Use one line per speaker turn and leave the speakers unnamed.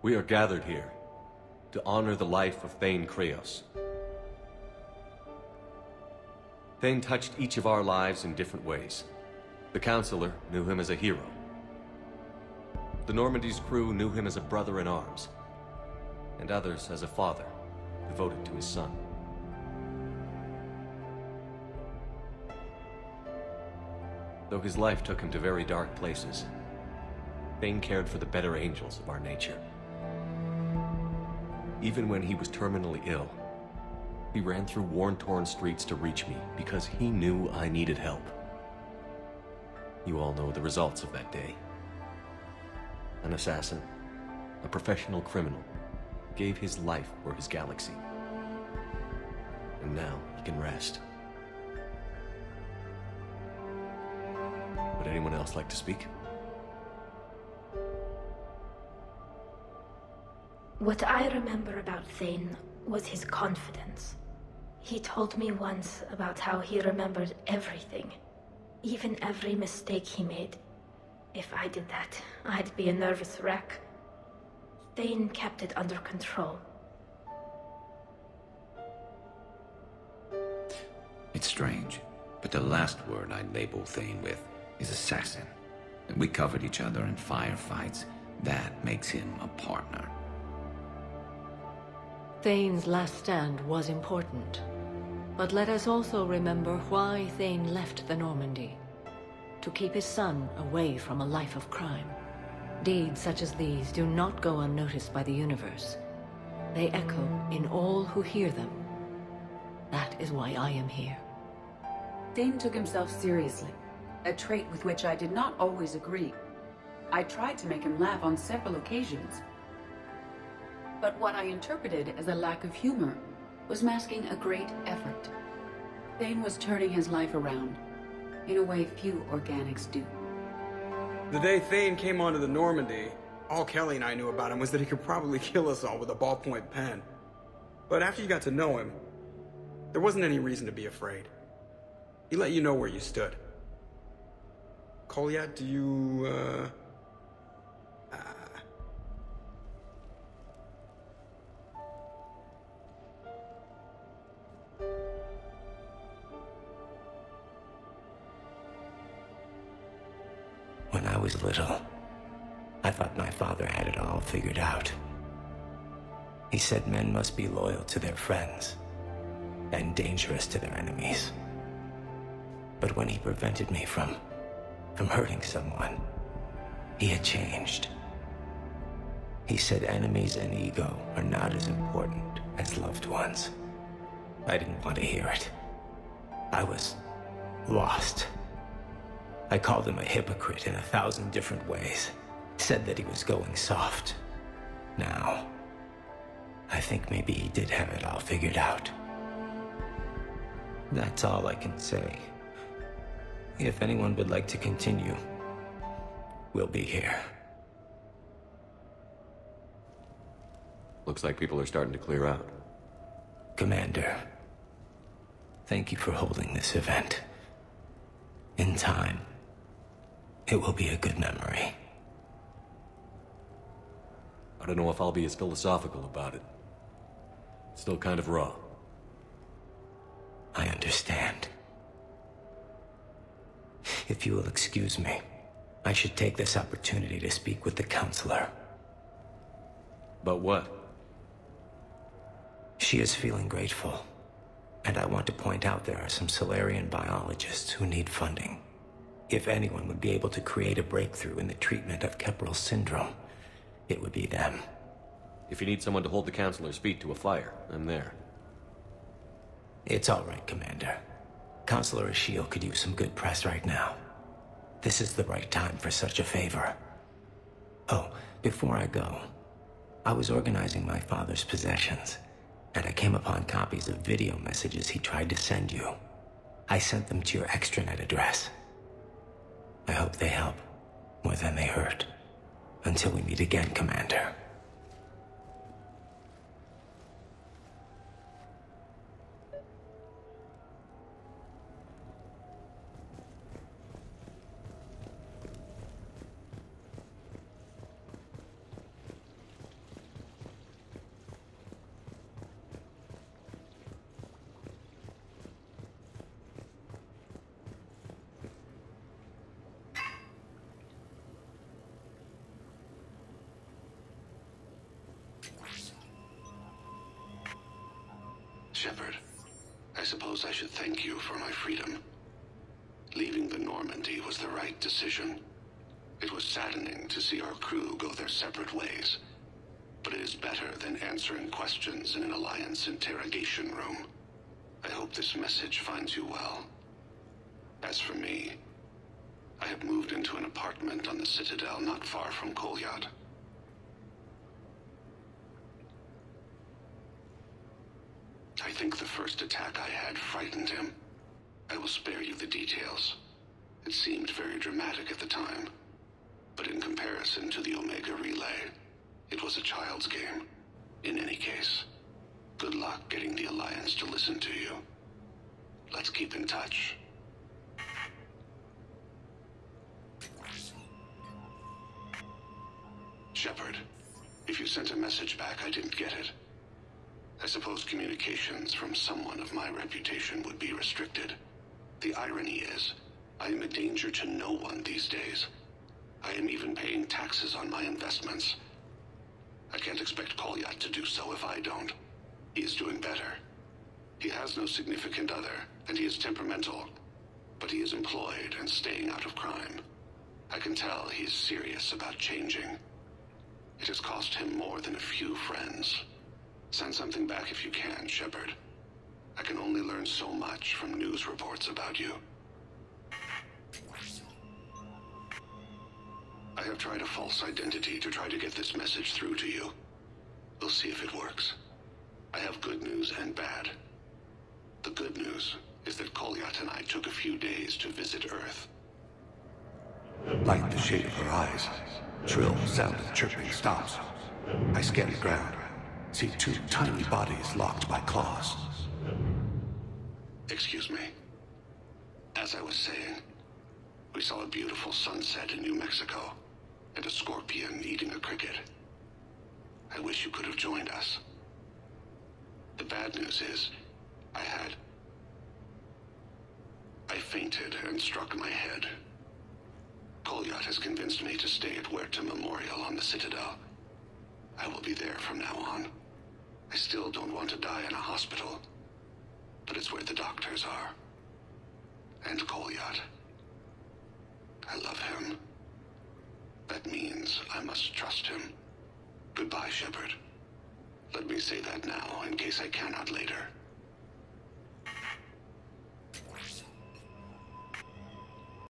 We are gathered here to honor the life of Thane Kreos. Thane touched each of our lives in different ways. The Counselor knew him as a hero. The Normandy's crew knew him as a brother in arms, and others as a father, devoted to his son. Though his life took him to very dark places, Thane cared for the better angels of our nature. Even when he was terminally ill, he ran through worn-torn streets to reach me because he knew I needed help. You all know the results of that day. An assassin, a professional criminal, gave his life for his galaxy. And now he can rest. Would anyone else like to speak?
What I remember about Thane was his confidence. He told me once about how he remembered everything, even every mistake he made. If I did that, I'd be a nervous wreck. Thane kept it under control.
It's strange, but the last word I'd label Thane with is assassin. We covered each other in firefights. That makes him a partner.
Thane's last stand was important. But let us also remember why Thane left the Normandy. To keep his son away from a life of crime. Deeds such as these do not go unnoticed by the universe. They echo in all who hear them. That is why I am here.
Thane took himself seriously, a trait with which I did not always agree. I tried to make him laugh on several occasions. But what I interpreted as a lack of humor was masking a great effort. Thane was turning his life around, in a way few organics do.
The day Thane came onto the Normandy, all Kelly and I knew about him was that he could probably kill us all with a ballpoint pen. But after you got to know him, there wasn't any reason to be afraid. He let you know where you stood. Colят, do you,
When I was little, I thought my father had it all figured out. He said men must be loyal to their friends and dangerous to their enemies. But when he prevented me from hurting someone, he had changed. He said enemies and ego are not as important as loved ones. I didn't want to hear it. I was lost. I called him a hypocrite in 1,000 different ways. Said that he was going soft. Now, I think maybe he did have it all figured out. That's all I can say. If anyone would like to continue, we'll be here.
Looks like people are starting to clear out.
Commander, thank you for holding this event. In time, it will be a good memory.
I don't know if I'll be as philosophical about it. It's still kind of raw.
I understand. If you will excuse me, I should take this opportunity to speak with the Counselor.
About what?
She is feeling grateful, and I want to point out there are some Solarian biologists who need funding. If anyone would be able to create a breakthrough in the treatment of Keppel syndrome, it would be them.
If you need someone to hold the Counselor's feet to a fire, I'm there.
It's all right, Commander. Counselor Ashiel could use some good press right now. This is the right time for such a favor. Oh, before I go, I was organizing my father's possessions, and I came upon copies of video messages he tried to send you. I sent them to your extranet address. I hope they help, more than they hurt. Until we meet again, Commander.
Shepard, I suppose I should thank you for my freedom. Leaving the Normandy was the right decision. It was saddening to see our crew go their separate ways, but it is better than answering questions in an Alliance interrogation room. I hope this message finds you well. As for me, I have moved into an apartment on the Citadel not far from Kolyat. I think the first attack I had frightened him. I will spare you the details. It seemed very dramatic at the time, but in comparison to the Omega Relay, it was a child's game. In any case, good luck getting the Alliance to listen to you. Let's keep in touch. Shepard, if you sent a message back, I didn't get it. I suppose communications from someone of my reputation would be restricted. The irony is, I am a danger to no one these days. I am even paying taxes on my investments. I can't expect Kolyat to do so if I don't. He is doing better. He has no significant other, and he is temperamental, but he is employed and staying out of crime. I can tell he is serious about changing. It has cost him more than a few friends. Send something back if you can, Shepard. I can only learn so much from news reports about you. I have tried a false identity to try to get this message through to you. We'll see if it works. I have good news and bad. The good news is that Kolyat and I took a few days to visit Earth.
Like the shade of her eyes, shrill sound of chirping stops. I scan the ground, see two tiny bodies locked by claws.
Excuse me. As I was saying, we saw a beautiful sunset in New Mexico, and a scorpion eating a cricket. I wish you could have joined us. The bad news is, I fainted and struck my head. Kolyat has convinced me to stay at Huerta Memorial on the Citadel. I will be there from now on. I still don't want to die in a hospital, but it's where the doctors are. And Kolyat. I love him. That means I must trust him. Goodbye, Shepard. Let me say that now, in case I cannot later.